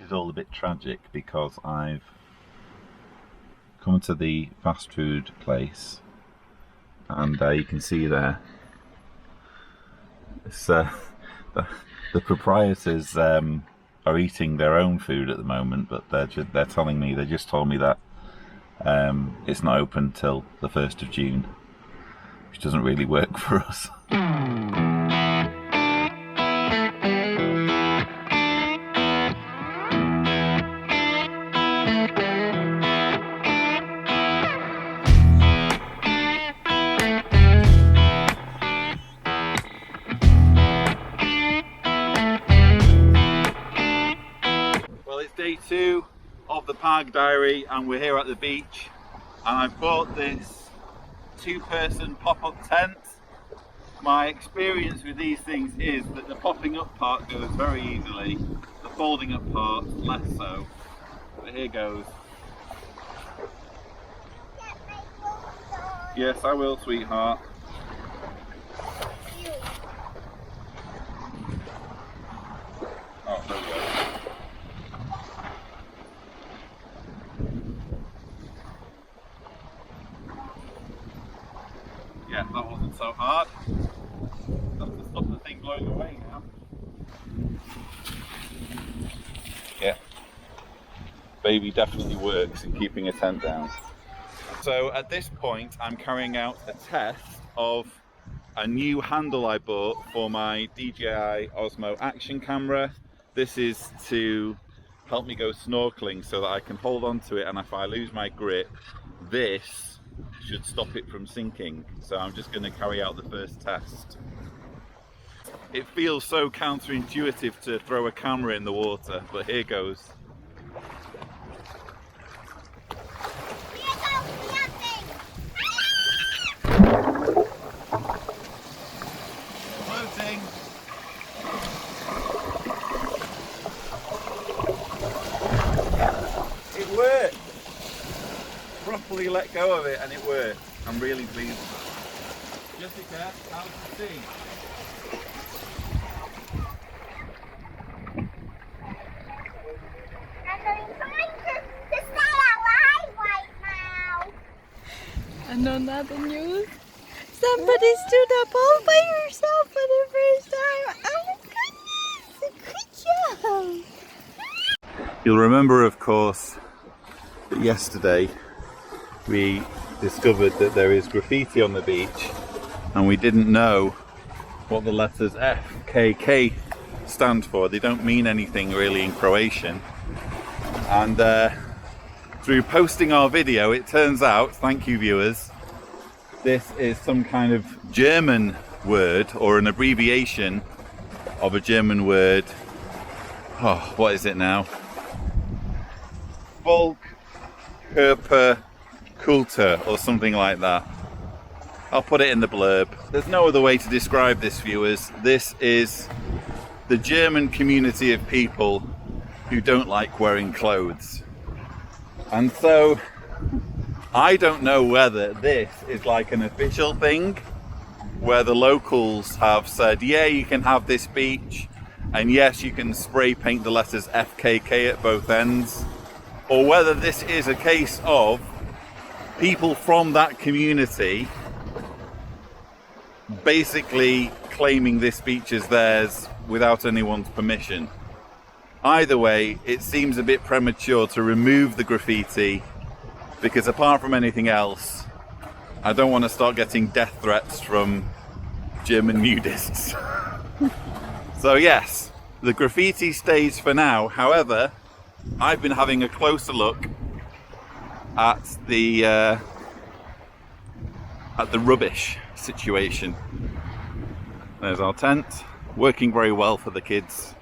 is all a bit tragic because I've come to the fast food place and you can see there it's, the proprietors are eating their own food at the moment, but they're telling me, they just told me that it's not open till the 1st of June, which doesn't really work for us. Well, it's day 2 of the Pag Diary and we're here at the beach, and I've bought this 2-person pop-up tent. My experience with these things is that the popping up part goes very easily, the folding up part less so, but here goes. Yes, I will, sweetheart. Oh, there we go. Yeah, that wasn't so hard. Have to stop the thing blowing away now. Yeah, baby definitely works in keeping a tent down. So at this point I'm carrying out a test of a new handle I bought for my DJI Osmo action camera. This is to help me go snorkeling so that I can hold on to it, and if I lose my grip, this should stop it from sinking. So I'm just going to carry out the first test. It feels so counterintuitive to throw a camera in the water, but here goes. Floating. It worked. Properly let go of it and it worked. I'm really pleased. Jessica, how's the sea? I'm trying to stay alive right now. And on other news, somebody stood up all by herself for the first time. Oh my goodness, good job. You'll remember, of course, that yesterday we discovered that there is graffiti on the beach and we didn't know what the letters FKK stand for. They don't mean anything really in Croatian, and through posting our video it turns out, thank you viewers, this is some kind of German word or an abbreviation of a German word. Oh, what is it now? Volkskultur or something like that. I'll put it in the blurb. There's no other way to describe this, viewers. This is the German community of people who don't like wearing clothes. And so I don't know whether this is like an official thing where the locals have said, yeah, you can have this beach, and yes, you can spray paint the letters FKK at both ends, or whether this is a case of people from that community basically claiming this beach as theirs without anyone's permission. Either way, it seems a bit premature to remove the graffiti, because apart from anything else, I don't want to start getting death threats from German nudists. So yes, the graffiti stays for now. However, I've been having a closer look at the rubbish situation. There's our tent, working very well for the kids.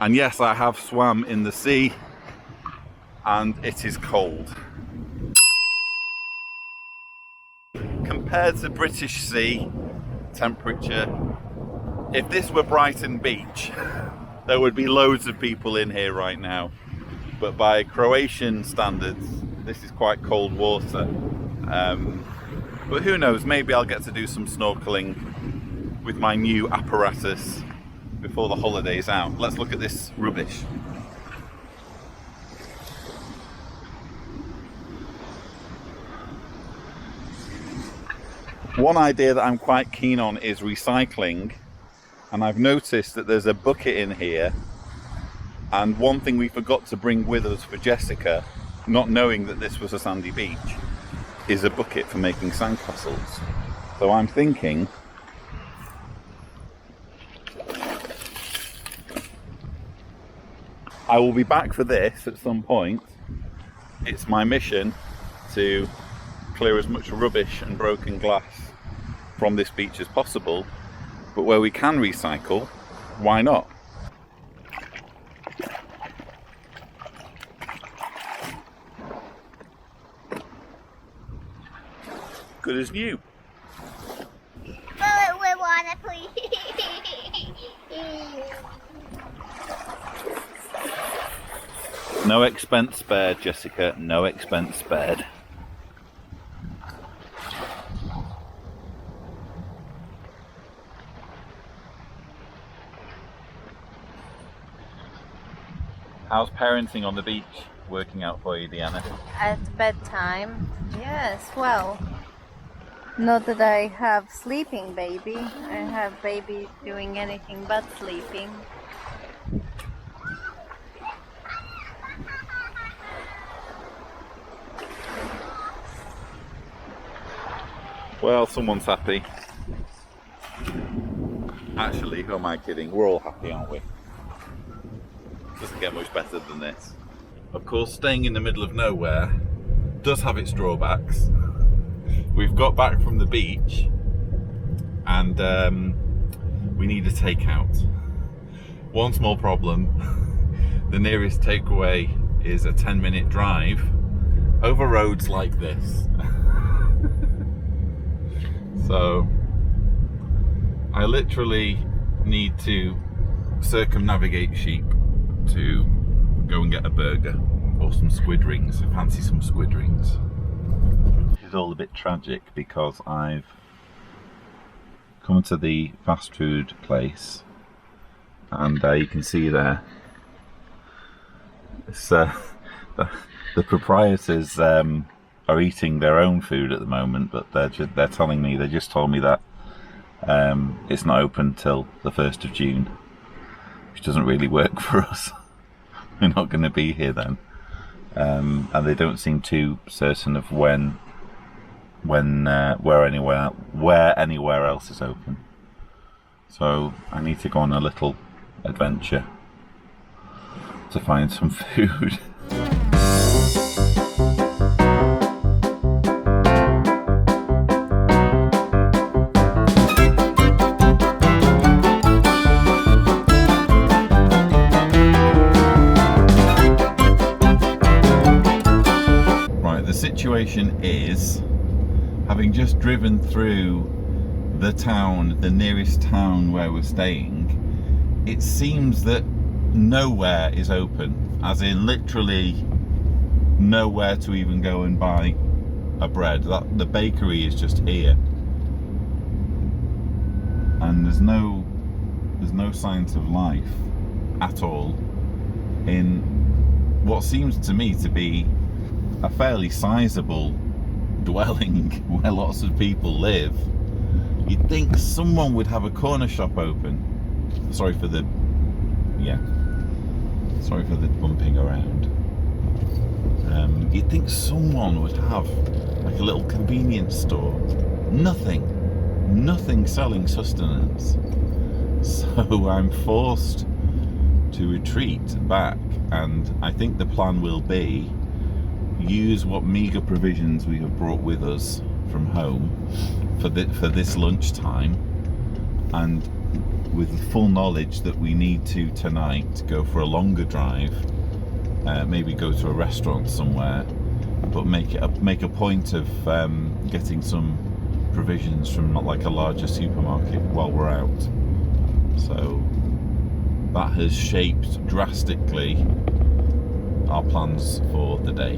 And yes, I have swam in the sea and it is cold. Compared to British Sea temperature, if this were Brighton Beach, there would be loads of people in here right now. But by Croatian standards, this is quite cold water. But who knows, maybe I'll get to do some snorkeling with my new apparatus before the holiday's out. Let's look at this rubbish. One idea that I'm quite keen on is recycling, and I've noticed that there's a bucket in here, and one thing we forgot to bring with us for Jessica, not knowing that this was a sandy beach, is a bucket for making sandcastles. So I'm thinking I will be back for this at some point. It's my mission to clear as much rubbish and broken glass from this beach as possible, but where we can recycle, why not? Good as new. But we want to please. No expense spared, Jessica, no expense spared. How's parenting on the beach working out for you, Deanna? At bedtime, yes, well, not that I have sleeping baby. I have baby doing anything but sleeping. Well, someone's happy. Actually, who am I kidding? We're all happy, aren't we? Doesn't get much better than this. Of course, staying in the middle of nowhere does have its drawbacks. We've got back from the beach and we need a takeout. One small problem, the nearest takeaway is a 10-minute drive over roads like this. So I literally need to circumnavigate sheep to go and get a burger or some squid rings. I fancy some squid rings. This is all a bit tragic because I've come to the fast food place and you can see there it's, the proprietors are eating their own food at the moment, but they're telling me, they just told me that it's not open till the 1st of June, which doesn't really work for us. We're not going to be here then, and they don't seem too certain of where anywhere else is open. So I need to go on a little adventure to find some food. Situation is, having just driven through the town, the nearest town where we're staying, it seems that nowhere is open, as in literally nowhere to even go and buy a bread. The bakery is just here, and there's no signs of life at all in what seems to me to be a fairly sizable dwelling where lots of people live. You'd think someone would have a corner shop open. Sorry for the bumping around. You'd think someone would have like a little convenience store. Nothing selling sustenance. So I'm forced to retreat back, and I think the plan will be use what meagre provisions we have brought with us from home for this lunchtime, and with the full knowledge that we need to tonight go for a longer drive, maybe go to a restaurant somewhere, but make a point of getting some provisions from like a larger supermarket while we're out. So that has shaped drastically our plans for the day.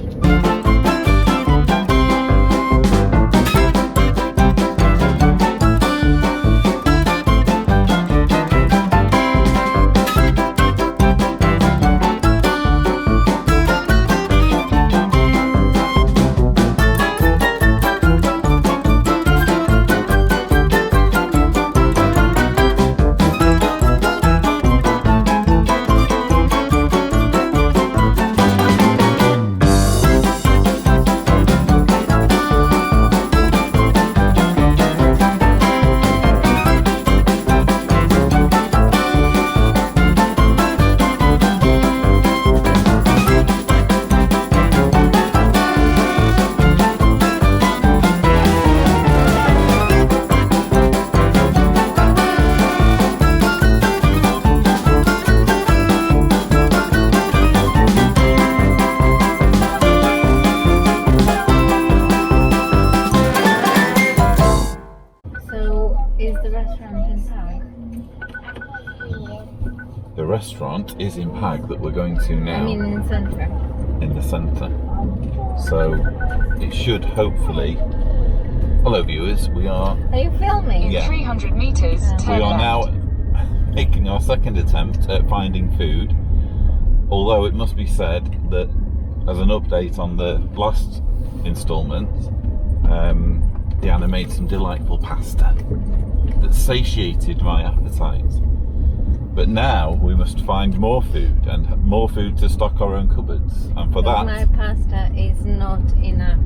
is in Pag that we're going to now. I mean in the centre. In the centre. So it should hopefully. Hello viewers, we are. Are you filming? Yeah. 300 meters. We are now making our second attempt at finding food. Although it must be said that as an update on the last instalment, Diana made some delightful pasta that satiated my appetite. But now we must find more food and more food to stock our own cupboards. And for that, my pasta is not enough.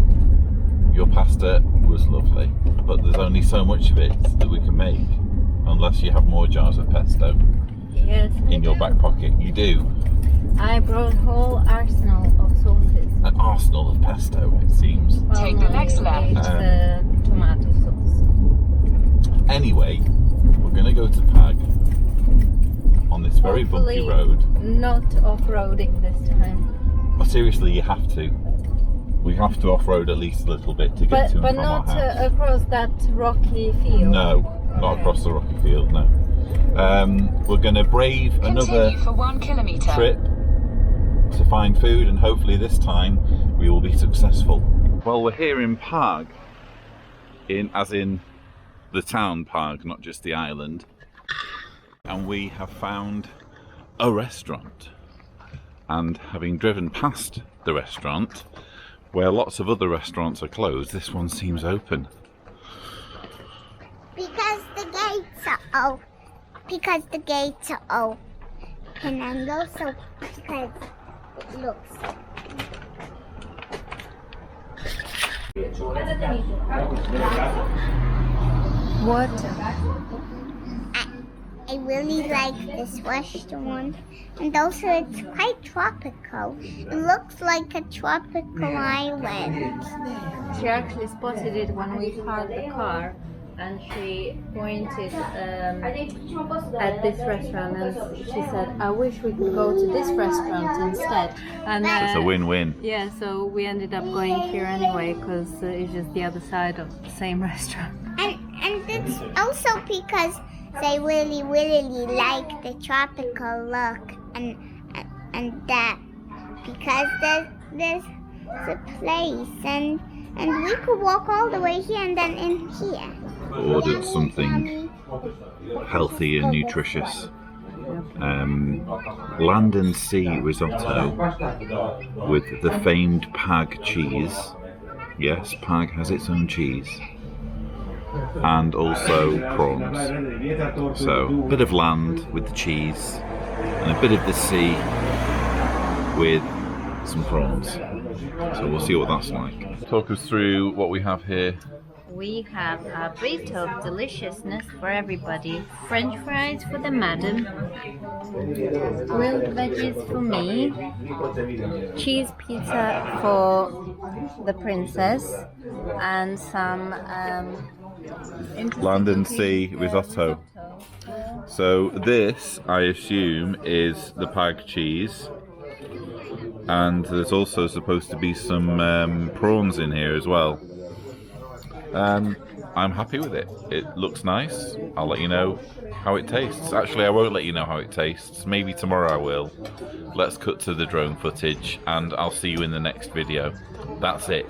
your pasta was lovely, but there's only so much of it that we can make, unless you have more jars of pesto Yes. in your back pocket. You do. I brought whole arsenal of sauces. An arsenal of pesto, it seems. Well, Take the next left. It's tomato sauce. Anyway, we're going to go to Pag on this very bumpy road. Not off-roading this time. But seriously, you have to. We have to off-road at least a little bit to get to and But from not our house. across that rocky field. No, not across the rocky field, no. We're going to brave another Continue for 1 kilometer. trip to find food, and hopefully this time we will be successful. Well, we're here in Pag, as in the town Pag, not just the island, and we have found a restaurant. And having driven past the restaurant, where lots of other restaurants are closed, this one seems open. Because the gates are open. Because the gates are open, and also because it looks. What? I really like this restaurant, and also it's quite tropical. It looks like a tropical island. She actually spotted it when we parked the car, and she pointed at this restaurant, and she said, "I wish we could go to this restaurant instead." And It's a win-win. yeah, so we ended up going here anyway because it's just the other side of the same restaurant. And it's also because they really like the tropical look and that, because there's a place and we could walk all the way here and then in here. Ordered something healthy and nutritious. Land and sea risotto with the famed Pag cheese. Yes, Pag has its own cheese. And also prawns. So, a bit of land with the cheese and a bit of the sea with some prawns. So we'll see what that's like. Talk us through what we have here. We have a bit of deliciousness for everybody. French fries for the madam, grilled veggies for me, cheese pizza for the princess, and some Land and sea risotto. So this, I assume, is the Pag cheese, and there's also supposed to be some prawns in here as well. I'm happy with it. It looks nice. I'll let you know how it tastes. Actually, I won't let you know how it tastes. Maybe tomorrow I will. Let's cut to the drone footage and I'll see you in the next video. That's it.